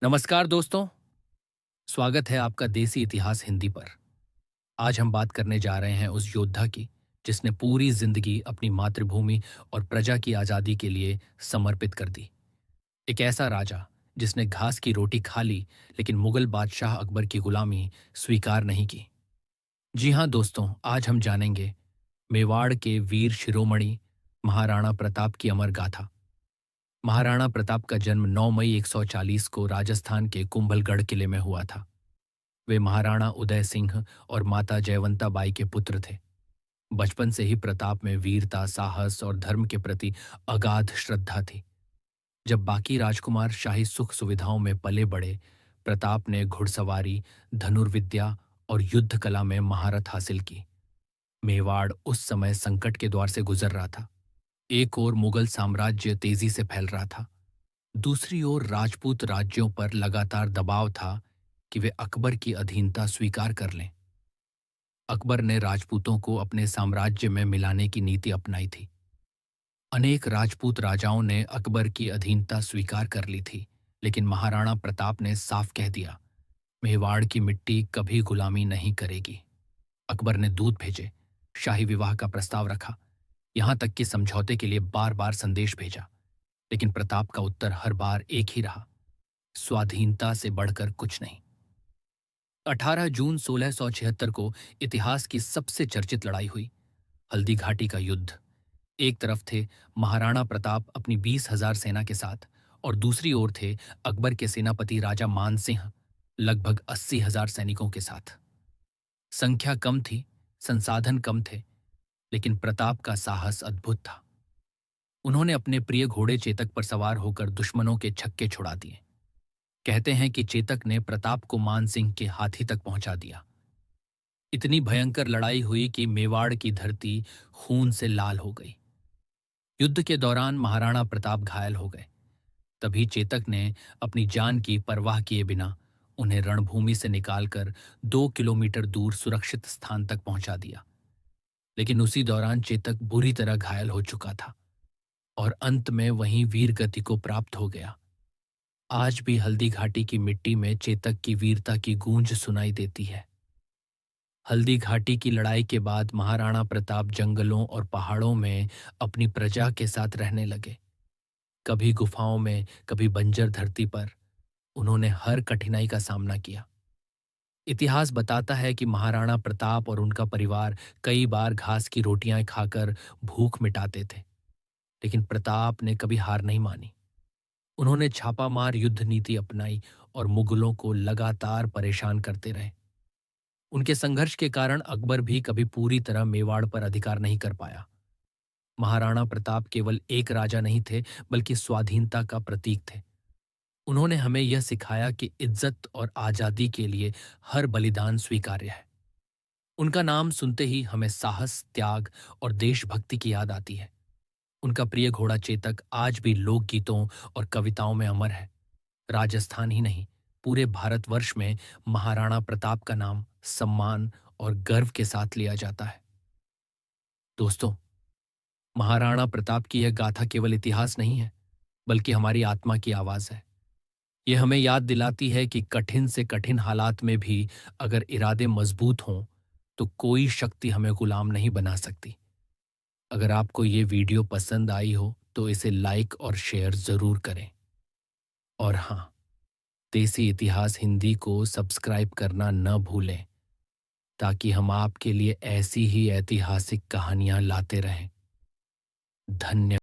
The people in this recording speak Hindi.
नमस्कार दोस्तों, स्वागत है आपका देसी इतिहास हिंदी पर। आज हम बात करने जा रहे हैं उस योद्धा की, जिसने पूरी जिंदगी अपनी मातृभूमि और प्रजा की आज़ादी के लिए समर्पित कर दी। एक ऐसा राजा, जिसने घास की रोटी खा ली, लेकिन मुगल बादशाह अकबर की गुलामी स्वीकार नहीं की। जी हाँ दोस्तों, आज हम जानेंगे मेवाड़ के वीर शिरोमणि महाराणा प्रताप की अमर गाथा। महाराणा प्रताप का जन्म 9 मई 140 को राजस्थान के कुंभलगढ़ किले में हुआ था। वे महाराणा उदय सिंह और माता जयवंता बाई के पुत्र थे। बचपन से ही प्रताप में वीरता, साहस और धर्म के प्रति अगाध श्रद्धा थी। जब बाकी राजकुमार शाही सुख सुविधाओं में पले बड़े, प्रताप ने घुड़सवारी, धनुर्विद्या और युद्ध कला में महारत हासिल की। मेवाड़ उस समय संकट के द्वार से गुजर रहा था। एक ओर मुगल साम्राज्य तेजी से फैल रहा था, दूसरी ओर राजपूत राज्यों पर लगातार दबाव था कि वे अकबर की अधीनता स्वीकार कर लें। अकबर ने राजपूतों को अपने साम्राज्य में मिलाने की नीति अपनाई थी। अनेक राजपूत राजाओं ने अकबर की अधीनता स्वीकार कर ली थी, लेकिन महाराणा प्रताप ने साफ कह दिया, मेवाड़ की मिट्टी कभी गुलामी नहीं करेगी। अकबर ने दूत भेजे, शाही विवाह का प्रस्ताव रखा, यहां तक कि समझौते के लिए बार बार संदेश भेजा, लेकिन प्रताप का उत्तर हर बार एक ही रहा, स्वाधीनता से बढ़कर कुछ नहीं। 18 जून 1676 को इतिहास की सबसे चर्चित लड़ाई हुई, हल्दी घाटी का युद्ध। एक तरफ थे महाराणा प्रताप अपनी 20,000 सेना के साथ, और दूसरी ओर थे अकबर के सेनापति राजा मान सिंह लगभग 80,000 सैनिकों के साथ। संख्या कम थी, संसाधन कम थे, लेकिन प्रताप का साहस अद्भुत था। उन्होंने अपने प्रिय घोड़े चेतक पर सवार होकर दुश्मनों के छक्के छुड़ा दिए। कहते हैं कि चेतक ने प्रताप को मान सिंह के हाथी तक पहुंचा दिया। इतनी भयंकर लड़ाई हुई कि मेवाड़ की धरती खून से लाल हो गई। युद्ध के दौरान महाराणा प्रताप घायल हो गए। तभी चेतक ने अपनी जान की परवाह किए बिना उन्हें रणभूमि से निकालकर 2 किलोमीटर दूर सुरक्षित स्थान तक पहुंचा दिया। लेकिन उसी दौरान चेतक बुरी तरह घायल हो चुका था और अंत में वहीं वीरगति को प्राप्त हो गया। आज भी हल्दी घाटी की मिट्टी में चेतक की वीरता की गूंज सुनाई देती है। हल्दी घाटी की लड़ाई के बाद महाराणा प्रताप जंगलों और पहाड़ों में अपनी प्रजा के साथ रहने लगे। कभी गुफाओं में, कभी बंजर धरती पर। उन्होंने हर कठिनाई का सामना किया। इतिहास बताता है कि महाराणा प्रताप और उनका परिवार कई बार घास की रोटियां खाकर भूख मिटाते थे, लेकिन प्रताप ने कभी हार नहीं मानी। उन्होंने छापामार युद्ध नीति अपनाई और मुगलों को लगातार परेशान करते रहे। उनके संघर्ष के कारण अकबर भी कभी पूरी तरह मेवाड़ पर अधिकार नहीं कर पाया। महाराणा प्रताप केवल एक राजा नहीं थे, बल्कि स्वाधीनता का प्रतीक थे। उन्होंने हमें यह सिखाया कि इज्जत और आजादी के लिए हर बलिदान स्वीकार्य है। उनका नाम सुनते ही हमें साहस, त्याग और देशभक्ति की याद आती है। उनका प्रिय घोड़ा चेतक आज भी लोकगीतों और कविताओं में अमर है। राजस्थान ही नहीं, पूरे भारतवर्ष में महाराणा प्रताप का नाम सम्मान और गर्व के साथ लिया जाता है। दोस्तों, महाराणा प्रताप की यह गाथा केवल इतिहास नहीं है, बल्कि हमारी आत्मा की आवाज है। यह हमें याद दिलाती है कि कठिन से कठिन हालात में भी अगर इरादे मजबूत हों, तो कोई शक्ति हमें गुलाम नहीं बना सकती। अगर आपको ये वीडियो पसंद आई हो, तो इसे लाइक और शेयर जरूर करें। और हाँ, देसी इतिहास हिंदी को सब्सक्राइब करना न भूलें, ताकि हम आपके लिए ऐसी ही ऐतिहासिक कहानियां लाते रहें। धन्यवाद।